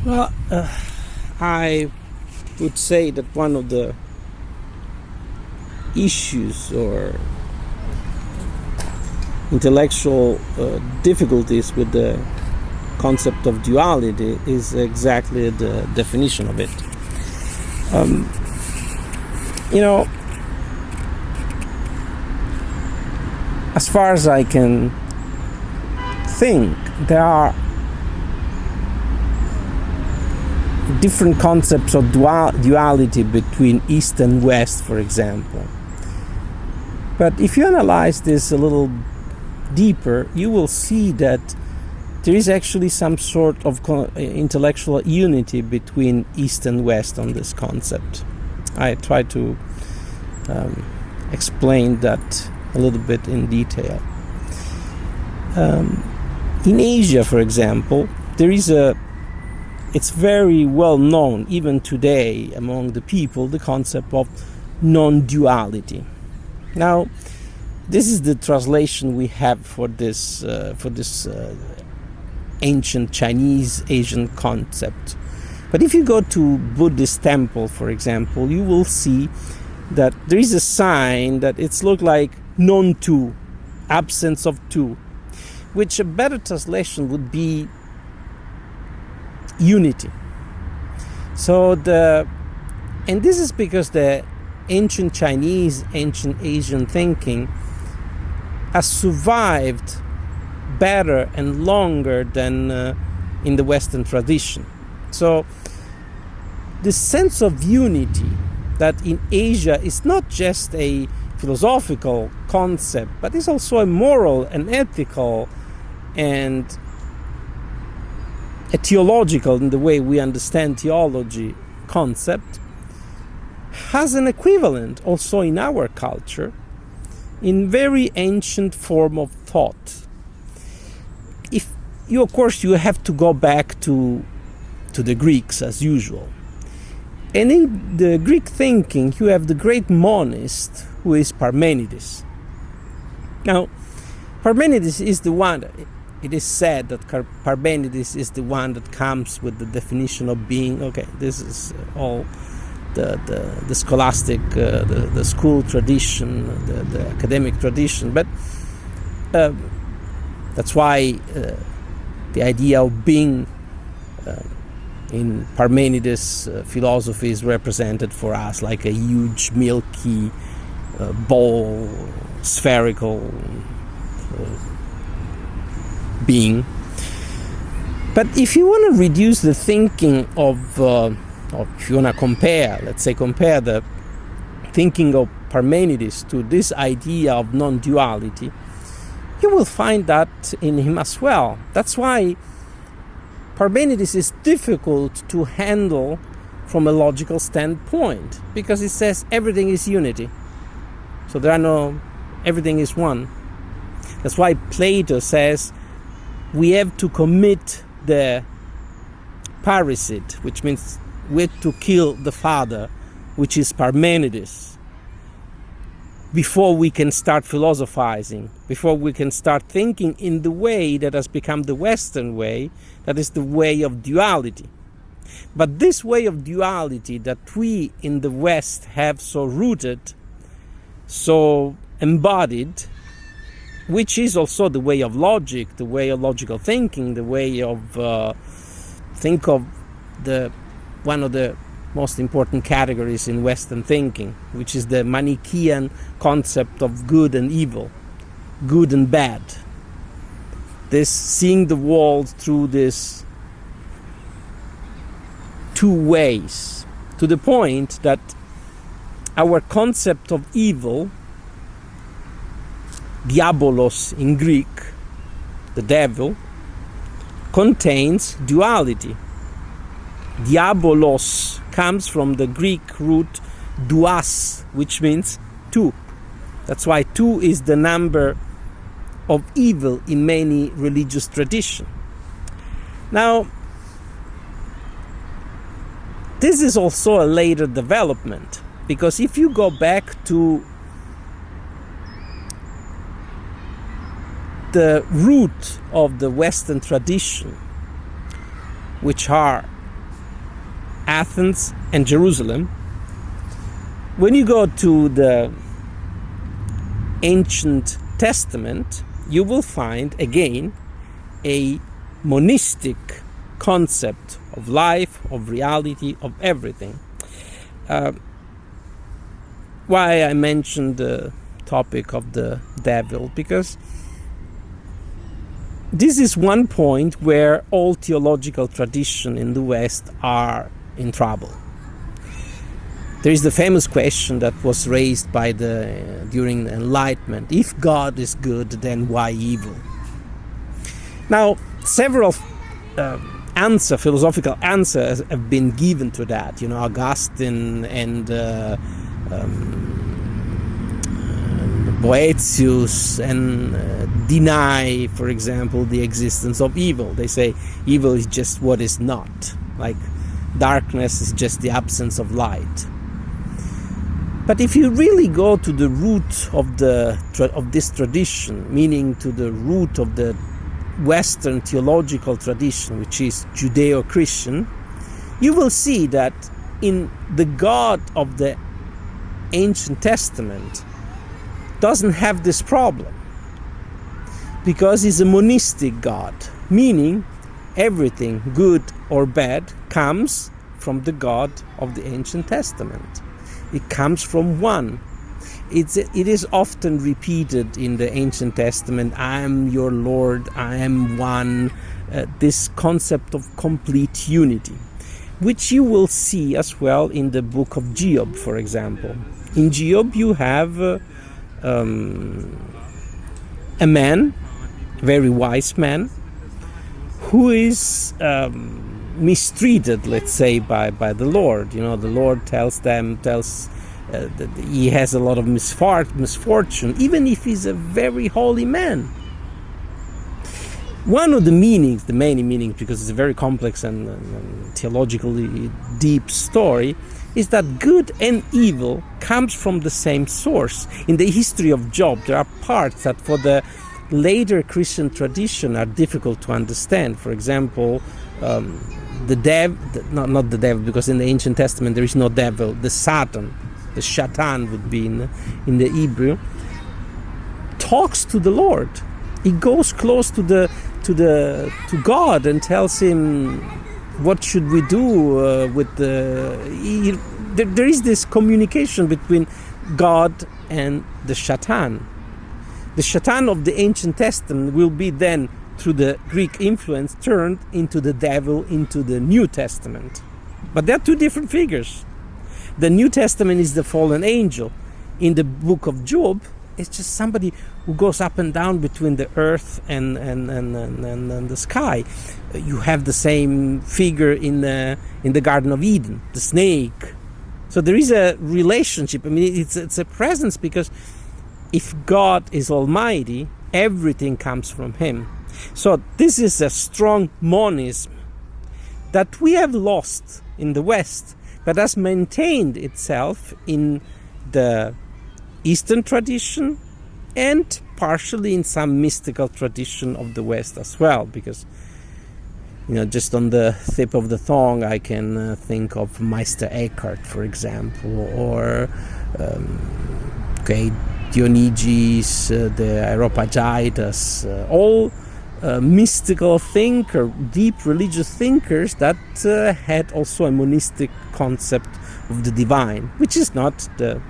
Well, I would say that one of the issues or intellectual difficulties with the concept of duality is exactly the definition of it. Um, you know, as far as I can think, there are different concepts of duality between East and West, for example. But if you analyze this a little deeper, you will see that there is actually some sort of intellectual unity between East and West on this concept. I try to explain that a little bit in detail. In Asia, for example, it's very well known, even today, among the people, the concept of non-duality. Now, this is the translation we have for this ancient Chinese Asian concept. But if you go to Buddhist temple, for example, you will see that there is a sign that it's look like non-two, absence of two, which a better translation would be unity. And this is because the ancient Chinese, ancient Asian thinking has survived better and longer than in the Western tradition. So the sense of unity that in Asia is not just a philosophical concept, but it's also a moral and ethical and a theological, in the way we understand theology, concept, has an equivalent also in our culture in very ancient form of thought. Of course, you have to go back to the Greeks as usual. And in the Greek thinking, you have the great monist who is Parmenides. Now, Parmenides is the one, it is said that Parmenides is the one that comes with the definition of being. Okay, this is all the scholastic, the school tradition, the academic tradition. But that's why the idea of being in Parmenides' philosophy is represented for us like a huge, milky ball, spherical being. But if you want to reduce the thinking of, or if you want to compare the thinking of Parmenides to this idea of non-duality, you will find that in him as well. That's why Parmenides is difficult to handle from a logical standpoint, because it says everything is unity. So everything is one. That's why Plato says we have to commit the parricide, which means we have to kill the father, which is Parmenides, before we can start philosophizing, before we can start thinking in the way that has become the Western way, that is the way of duality. But this way of duality that we in the West have so rooted, so embodied, which is also the way of logic, the way of logical thinking, the way of think of one of the most important categories in Western thinking, which is the Manichaean concept of good and evil, good and bad. This seeing the world through this two ways, to the point that our concept of evil, diabolos in Greek, the devil, contains duality. Diabolos comes from the Greek root duas, which means two. That's why two is the number of evil in many religious traditions. Now, this is also a later development, because if you go back to the root of the Western tradition, which are Athens, and Jerusalem. When you go to the Ancient Testament, you will find again a monistic concept of life, of reality, of everything. Why I mentioned the topic of the devil? Because this is one point where all theological tradition in the West are in trouble. There is the famous question that was raised during the Enlightenment: if God is good, then why evil? Now, several philosophical answers have been given to that. Augustine and Boethius and deny, for example, the existence of evil. They say evil is just what is not, like darkness is just the absence of light. But if you really go to the root of this tradition, meaning to the root of the Western theological tradition, which is Judeo-Christian, you will see that in the God of the Ancient Testament doesn't have this problem, because he's a monistic God, meaning everything good or bad comes from the God of the Ancient Testament. It comes from one. It is often repeated in the Ancient Testament: I am your Lord, I am one, this concept of complete unity, which you will see as well in the book of Job, for example. In Job you have a man, a very wise man, who is mistreated, let's say, by the Lord. The Lord tells that he has a lot of misfortune, even if he's a very holy man. One of the meanings, the many meanings, because it's a very complex and theologically deep story, is that good and evil comes from the same source. In the history of Job, there are parts that for the later Christian tradition are difficult to understand. For example, not the devil, because in the Ancient Testament there is no devil. The Satan, the Shatan would be in the Hebrew, talks to the Lord. He goes close to God and tells him, what should we do there is this communication between God and the Shatan. The Shatan of the Ancient Testament will be then, through the Greek influence, turned into the devil into the New Testament. But they're two different figures. The New Testament is the fallen angel. In the book of Job, it's just somebody who goes up and down between the earth and the sky. You have the same figure in the Garden of Eden, the snake. So there is a relationship. I mean, it's a presence, because if God is almighty, everything comes from him. So this is a strong monism that we have lost in the West, but has maintained itself in the Eastern tradition and partially in some mystical tradition of the West as well. Because, just on the tip of the tongue, I can think of Meister Eckhart, for example, or Dionysius, the Areopagitus, all mystical thinkers, deep religious thinkers that had also a monistic concept of the divine, which is not the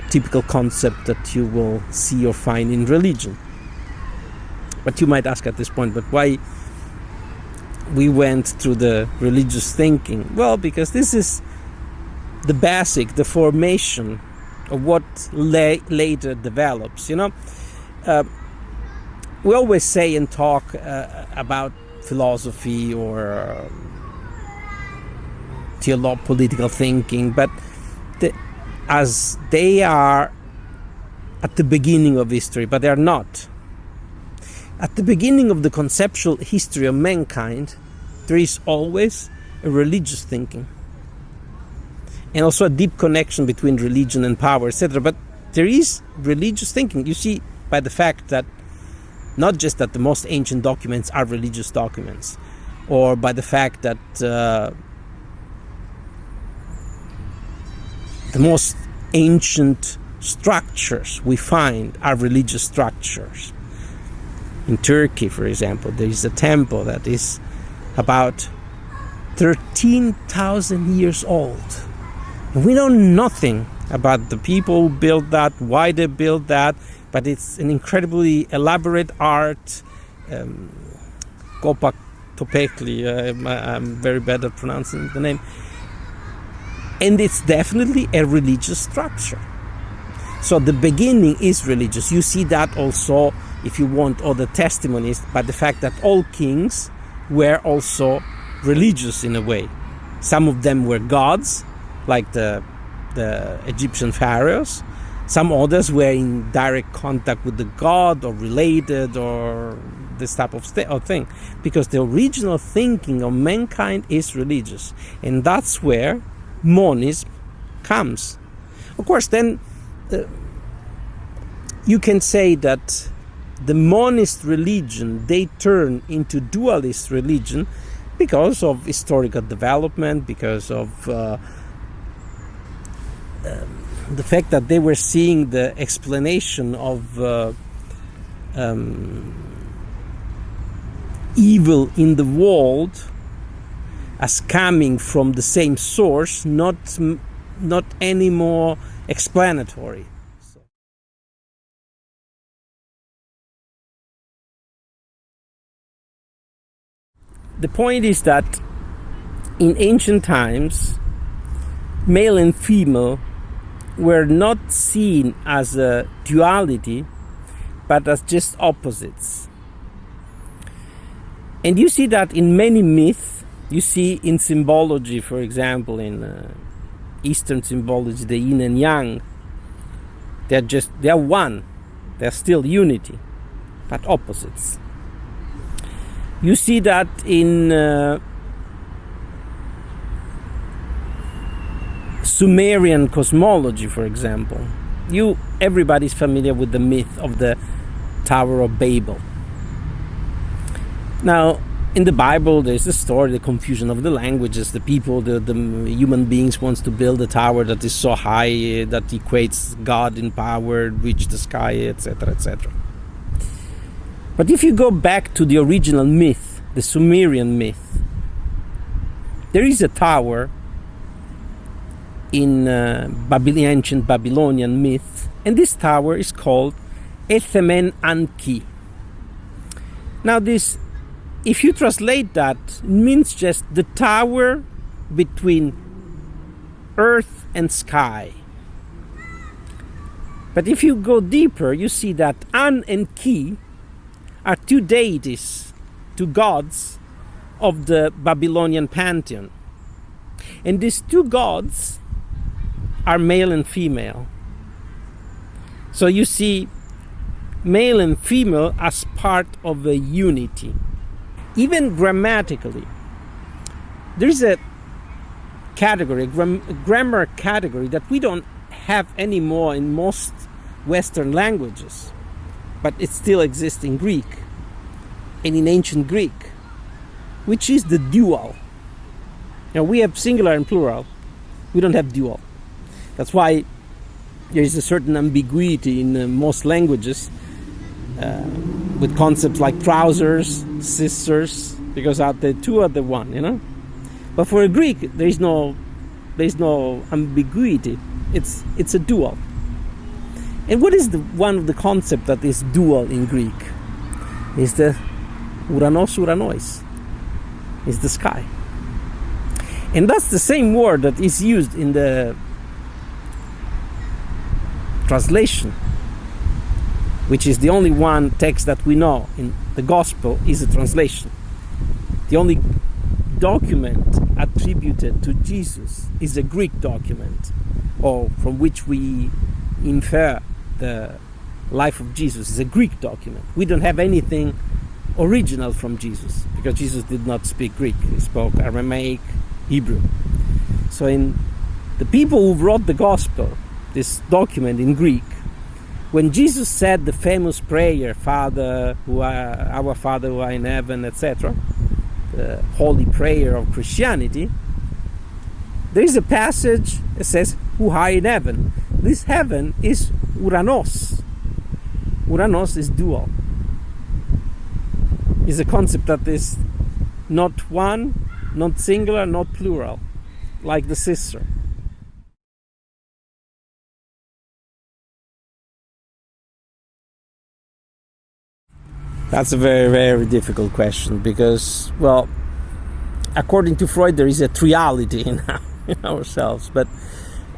typical concept that you will see or find in religion. But you might ask at this point, but why we went through the religious thinking? Well, because this is the basic, the formation of what later develops. We always say and talk about philosophy or political thinking, but as they are at the beginning of history, but they are not. At the beginning of the conceptual history of mankind, there is always a religious thinking, and also a deep connection between religion and power, etc. But there is religious thinking. You see by the fact that not just that the most ancient documents are religious documents, or by the fact that the most ancient structures we find are religious structures. In Turkey, for example, there is a temple that is about 13,000 years old. And we know nothing about the people who built that, why they built that, but it's an incredibly elaborate art. Göbekli Tepe, I'm very bad at pronouncing the name. And it's definitely a religious structure. So the beginning is religious. You see that also, if you want, other testimonies, but the fact that all kings were also religious in a way. Some of them were gods, like the Egyptian pharaohs. Some others were in direct contact with the god or related or this type of thing. Because the original thinking of mankind is religious. And that's where monism comes. Of course, then you can say that the monist religion, they turn into dualist religion because of historical development, because of the fact that they were seeing the explanation of evil in the world as coming from the same source, not any more explanatory. The point is that in ancient times, male and female were not seen as a duality, but as just opposites. And you see that in many myths. You see in symbology, for example, in Eastern symbology, the yin and yang, they are one, they're still unity, but opposites. You see that in Sumerian cosmology, for example. Everybody's familiar with the myth of the Tower of Babel. Now, in the Bible, there's the story, the confusion of the languages. The people, the human beings wants to build a tower that is so high that equates God in power, reach the sky, etc., etc. But if you go back to the original myth, the Sumerian myth, there is a tower in ancient Babylonian myth, and this tower is called Ethemen Anki. Now this, if you translate that, it means just the tower between earth and sky. But if you go deeper, you see that An and Ki are two deities, two gods of the Babylonian pantheon. And these two gods are male and female. So you see male and female as part of a unity. Even grammatically, there is a category, grammar category that we don't have anymore in most Western languages, but it still exists in Greek and in ancient Greek, which is the dual. Now we have singular and plural, we don't have dual. That's why there is a certain ambiguity in most languages with concepts like trousers, sisters, because the two are the one, you know. But for a Greek, there is no ambiguity. It's a dual. And what is one of the concepts that is dual in Greek? Is the uranos. Is the sky. And that's the same word that is used in the translation, which is the only one text that we know in the gospel is a translation. The only document attributed to Jesus is a Greek document, or from which we infer the life of Jesus is a Greek document. We don't have anything original from Jesus, because Jesus did not speak Greek. He spoke Aramaic, Hebrew. So in the people who wrote the gospel, this document in Greek, when Jesus said the famous prayer, our Father who are in heaven, etc., the holy prayer of Christianity, there is a passage that says who high in heaven. This heaven is Uranos. Uranos is dual. Is a concept that is not one, not singular, not plural, like the sister. That's a very, very difficult question because, well, according to Freud, there is a triality in ourselves. But,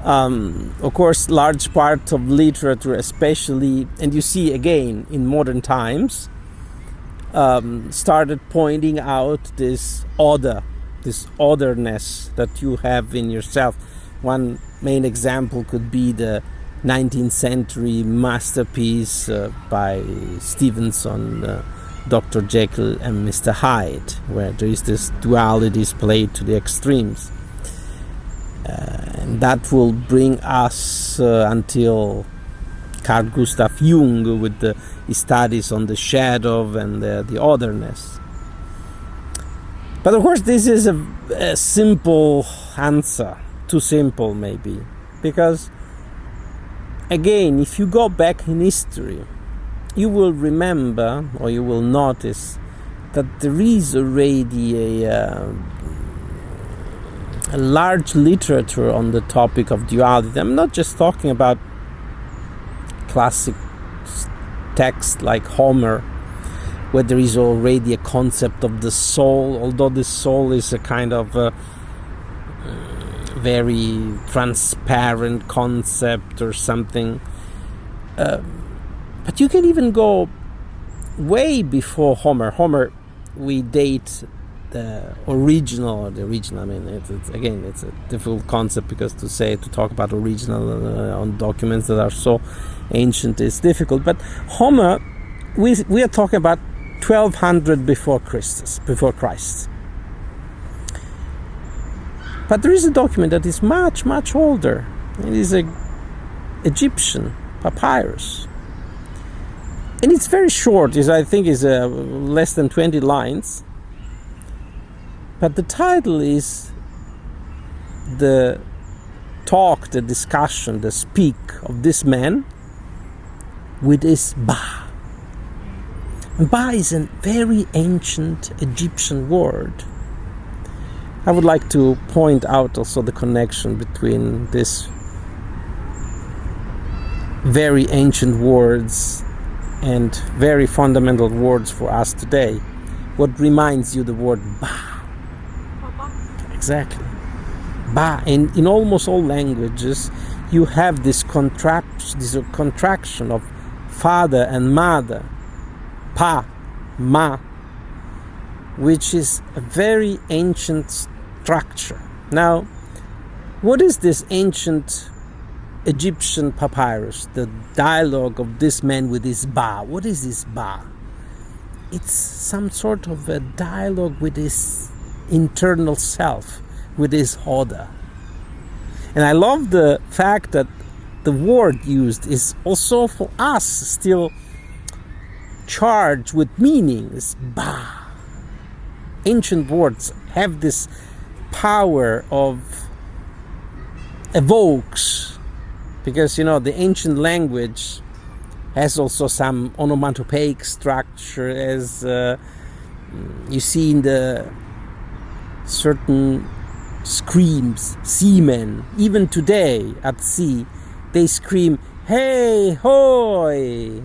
of course, large part of literature, especially, and you see again in modern times, started pointing out this otherness that you have in yourself. One main example could be the 19th century masterpiece by Stevenson, Dr. Jekyll and Mr. Hyde, where there is this duality displayed to the extremes. And that will bring us until Carl Gustav Jung with his studies on the shadow and the otherness. But of course this is a simple answer, too simple maybe, because again, if you go back in history, you will remember or you will notice that there is already a large literature on the topic of duality. I'm not just talking about classic texts like Homer, where there is already a concept of the soul, although the soul is a kind of very transparent concept or something. But you can even go way before Homer. Homer, we date the original. I mean, it's a difficult concept because to talk about original on documents that are so ancient is difficult. But Homer, we are talking about 1200 before Christ. But there is a document that is much, much older. It is an Egyptian papyrus. And it's very short. I think is less than 20 lines. But the title is the discussion, the speak of this man with his Ba. And Ba is a very ancient Egyptian word. I would like to point out also the connection between these very ancient words and very fundamental words for us today. What reminds you the word Ba? Exactly. Ba. And in almost all languages, you have this contraction of father and mother. Pa, ma, which is a very ancient structure. Now, what is this ancient Egyptian papyrus, the dialogue of this man with his Ba? What is his Ba? It's some sort of a dialogue with his internal self, with his Hoda. And I love the fact that the word used is also for us still charged with meaning. Is Ba. Ancient words have this power of evokes, because the ancient language has also some onomatopoeic structure, as you see in the certain screams. Seamen, even today at sea, they scream "Hey, hoy!"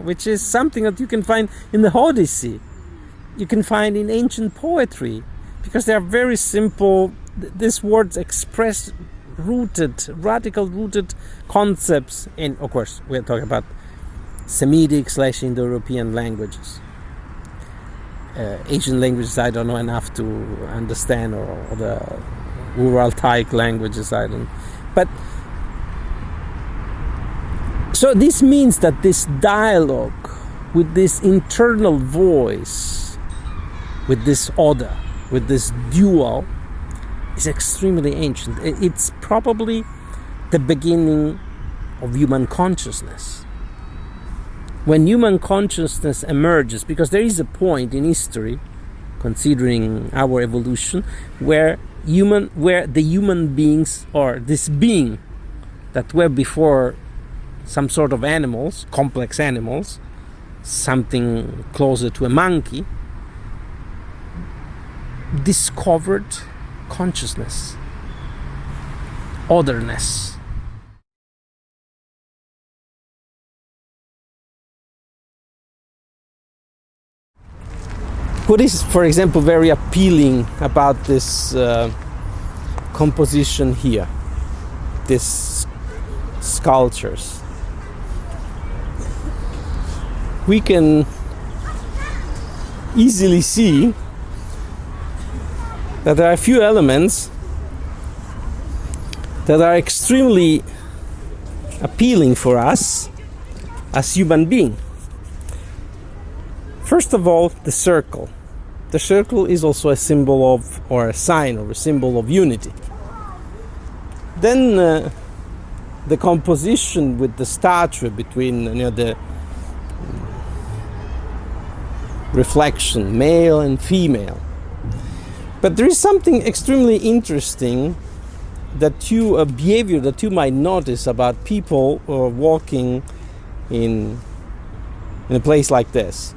Which is something that you can find in the Odyssey. You can find in ancient poetry, because they are very simple. These words express radical rooted concepts. And of course, we're talking about Semitic/Indo-European languages. Asian languages I don't know enough to understand, or the Uraltaic languages I don't. But so this means that this dialogue with this internal voice, with this Oda, with this dual, is extremely ancient. It's probably the beginning of human consciousness. When human consciousness emerges, because there is a point in history, considering our evolution, where the human beings, or this being, that were before some sort of animals, complex animals, something closer to a monkey, discovered consciousness, otherness. What is, for example, very appealing about this composition here, these sculptures? We can easily see that there are a few elements that are extremely appealing for us as human beings. First of all, the circle. The circle is also a symbol of, or a sign or a symbol of unity. Then the composition with the statue between, the reflection, male and female. But there is something extremely interesting that a behavior that you might notice about people walking in a place like this.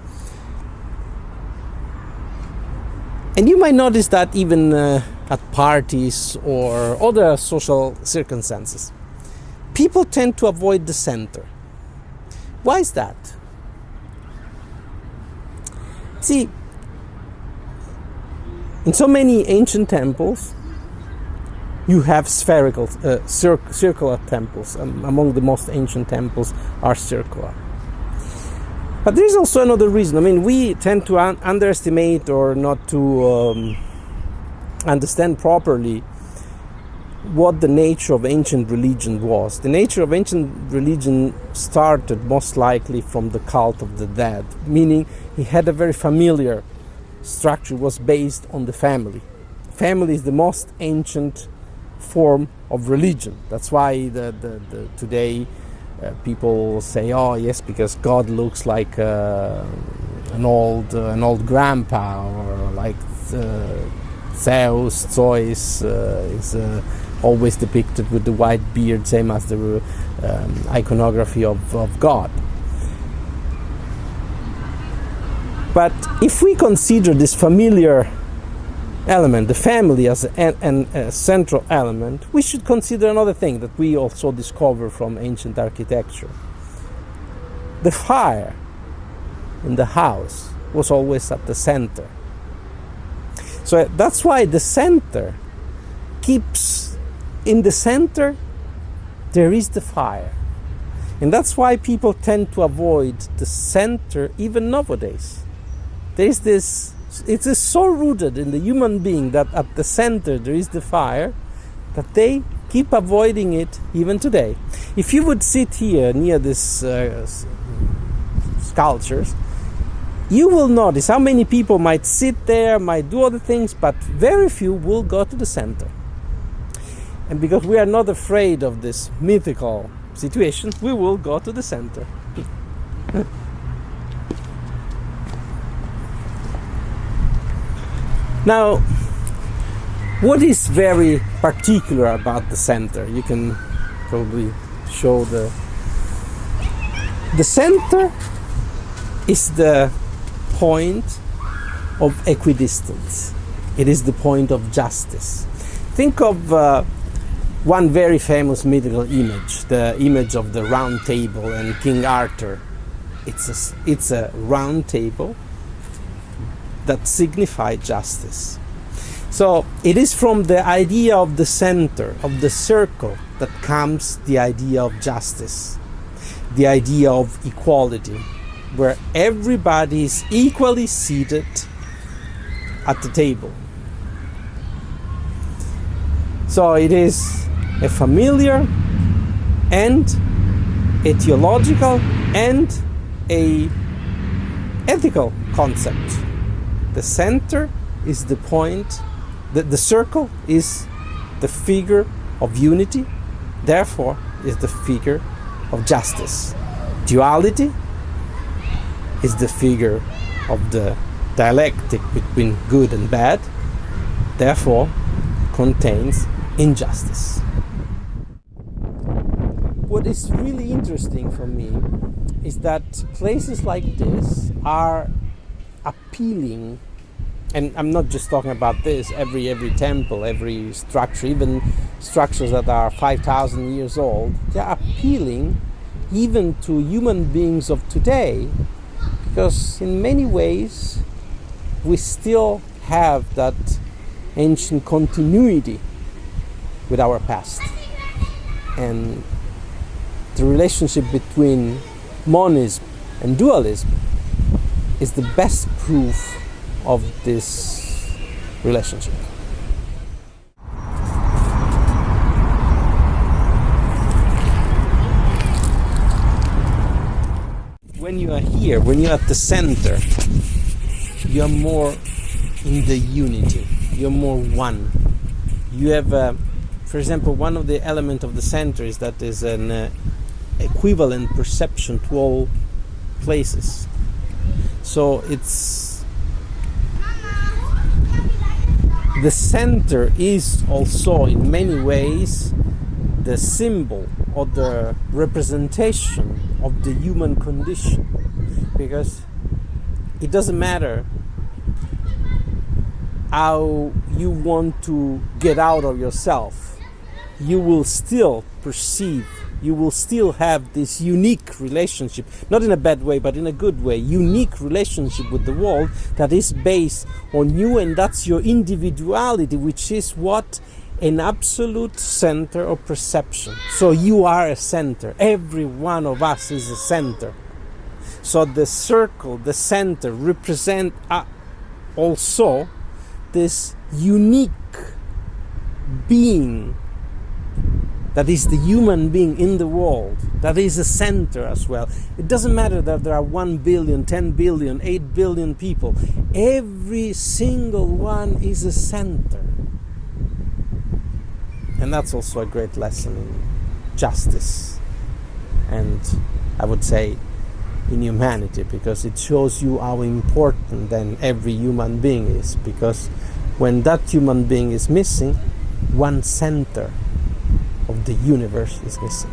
And you might notice that even at parties or other social circumstances. People tend to avoid the center. Why is that? See, in so many ancient temples, you have spherical, circular temples. Among the most ancient temples are circular. But there is also another reason. I mean, we tend to underestimate or not to understand properly what the nature of ancient religion was. The nature of ancient religion started most likely from the cult of the dead, meaning it had a very familiar structure, was based on the family. Family is the most ancient form of religion. That's why today people say, oh yes, because God looks like an old grandpa, or like Zeus is always depicted with the white beard, same as the iconography of God. But if we consider this familiar element, the family, as a central element, we should consider another thing that we also discover from ancient architecture. The fire in the house was always at the center. So that's why the center keeps, in the center there is the fire. And that's why people tend to avoid the center even nowadays. There's this, it is so rooted in the human being that at the center there is the fire, that they keep avoiding it even today. If you would sit here near these sculptures, you will notice how many people might sit there, might do other things, but very few will go to the center. And because we are not afraid of this mythical situation, we will go to the center. Now, what is very particular about the center? You can probably show the center is the point of equidistance. It is the point of justice. Think of one very famous mythical image, the image of the Round Table and King Arthur. It's a round table that signifies justice. So it is from the idea of the center, of the circle, that comes the idea of justice, the idea of equality, where everybody is equally seated at the table. So it is a familiar and a theological and a ethical concept. The center is the point, the circle is the figure of unity, therefore is the figure of justice. Duality is the figure of the dialectic between good and bad, therefore contains injustice. what is really interesting for me is that places like this are appealing, and I'm not just talking about this, every temple, every structure, even structures that are 5,000 years old, they are appealing even to human beings of today, because in many ways we still have that ancient continuity with our past. And the relationship between monism and dualism is the best proof of this relationship. When you are here, when you're at the center, you're more in the unity, you're more one. You have, for example, one of the elements of the center is that there's an equivalent perception to all places. So it's the center is also in many ways the symbol or the representation of the human condition, because it doesn't matter how you want to get out of yourself, you will still perceive, you will still have this unique relationship, not in a bad way but in a good way, unique relationship with the world that is based on you, and that's your individuality, which is what? An absolute center of perception. So you are a center, every one of us is a center. So the circle, the center, represent also this unique being that is the human being in the world, that is a center as well. It doesn't matter that there are 1 billion, 10 billion, 8 billion people. Every single one is a center. And that's also a great lesson in justice, and I would say in humanity, because it shows you how important then every human being is, because when that human being is missing, one center of the universe is missing.